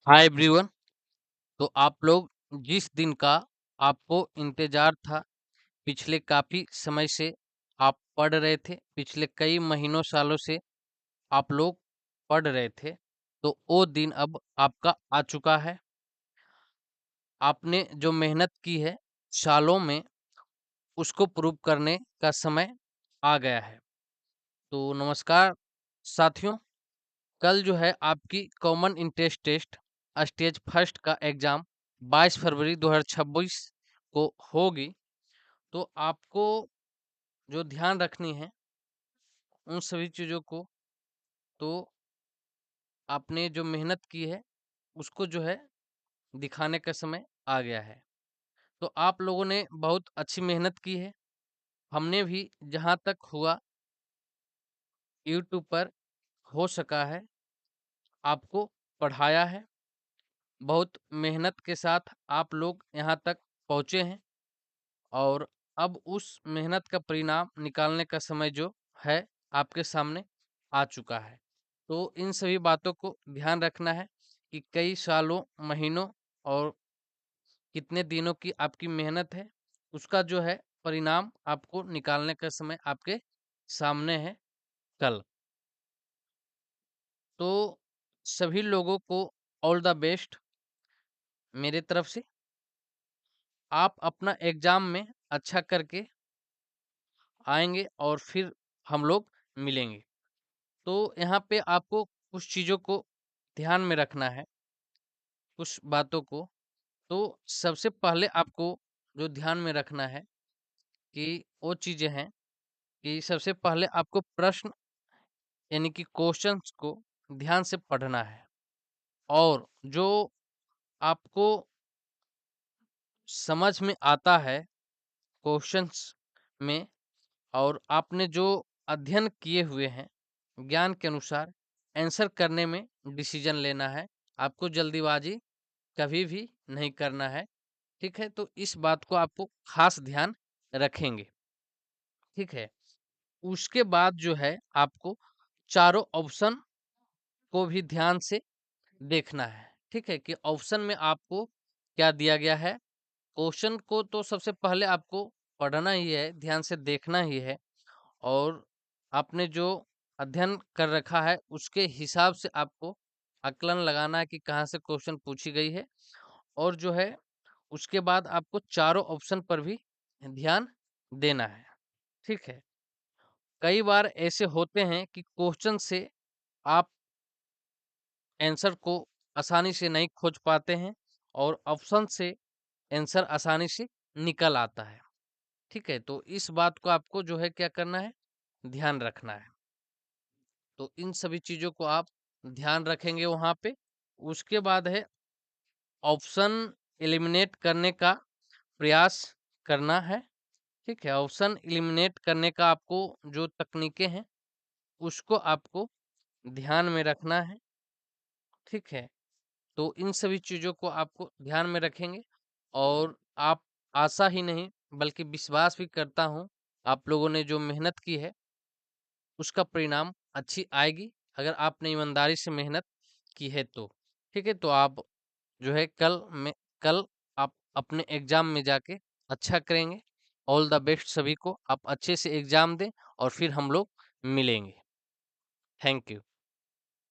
Hi everyone. तो आप लोग जिस दिन का आपको इंतजार था, पिछले काफी समय से आप पढ़ रहे थे, पिछले कई महीनों सालों से आप लोग पढ़ रहे थे, तो वो दिन अब आपका आ चुका है। आपने जो मेहनत की है सालों में, उसको प्रूव करने का समय आ गया है। तो नमस्कार साथियों, कल जो है आपकी common entrance test stage first का एग्जाम 22 फरवरी 2026 को होगी। तो आपको जो ध्यान रखनी है उन सभी चीज़ों को, तो आपने जो मेहनत की है उसको जो है दिखाने का समय आ गया है। तो आप लोगों ने बहुत अच्छी मेहनत की है। हमने भी जहाँ तक हुआ यूट्यूब पर हो सका है आपको पढ़ाया है। बहुत मेहनत के साथ आप लोग यहाँ तक पहुँचे हैं और अब उस मेहनत का परिणाम निकालने का समय जो है आपके सामने आ चुका है। तो इन सभी बातों को ध्यान रखना है कि कई सालों, महीनों और कितने दिनों की आपकी मेहनत है, उसका जो है परिणाम आपको निकालने का समय आपके सामने है कल। तो सभी लोगों को ऑल द बेस्ट मेरे तरफ से। आप अपना एग्जाम में अच्छा करके आएंगे और फिर हम लोग मिलेंगे। तो यहाँ पे आपको कुछ चीज़ों को ध्यान में रखना है, कुछ बातों को। तो सबसे पहले आपको जो ध्यान में रखना है कि वो चीज़ें हैं कि सबसे पहले आपको प्रश्न यानी कि क्वेश्चंस को ध्यान से पढ़ना है। और जो आपको समझ में आता है क्वेश्चंस में, और आपने जो अध्ययन किए हुए हैं ज्ञान के अनुसार आंसर करने में डिसीजन लेना है। आपको जल्दीबाजी कभी भी नहीं करना है। ठीक है, तो इस बात को आपको खास ध्यान रखेंगे। ठीक है, उसके बाद जो है आपको चारों ऑप्शन को भी ध्यान से देखना है। ठीक है, कि ऑप्शन में आपको क्या दिया गया है। क्वेश्चन को तो सबसे पहले आपको पढ़ना ही है, ध्यान से देखना ही है। और आपने जो अध्ययन कर रखा है उसके हिसाब से आपको आकलन लगाना है कि कहाँ से क्वेश्चन पूछी गई है। और जो है उसके बाद आपको चारों ऑप्शन पर भी ध्यान देना है। ठीक है, कई बार ऐसे होते हैं कि क्वेश्चन से आप आंसर को आसानी से नहीं खोज पाते हैं और ऑप्शन से आंसर आसानी से निकल आता है। ठीक है, तो इस बात को आपको जो है क्या करना है, ध्यान रखना है। तो इन सभी चीज़ों को आप ध्यान रखेंगे वहाँ पे। उसके बाद है ऑप्शन एलिमिनेट करने का प्रयास करना है। ठीक है, ऑप्शन एलिमिनेट करने का आपको जो तकनीकें हैं उसको आपको ध्यान में रखना है। ठीक है, तो इन सभी चीज़ों को आपको ध्यान में रखेंगे और आप आशा ही नहीं बल्कि विश्वास भी करता हूँ आप लोगों ने जो मेहनत की है उसका परिणाम अच्छी आएगी, अगर आपने ईमानदारी से मेहनत की है तो। ठीक है, तो आप जो है कल आप अपने एग्जाम में जाके अच्छा करेंगे। ऑल द बेस्ट सभी को, आप अच्छे से एग्जाम दें और फिर हम लोग मिलेंगे। Thank you.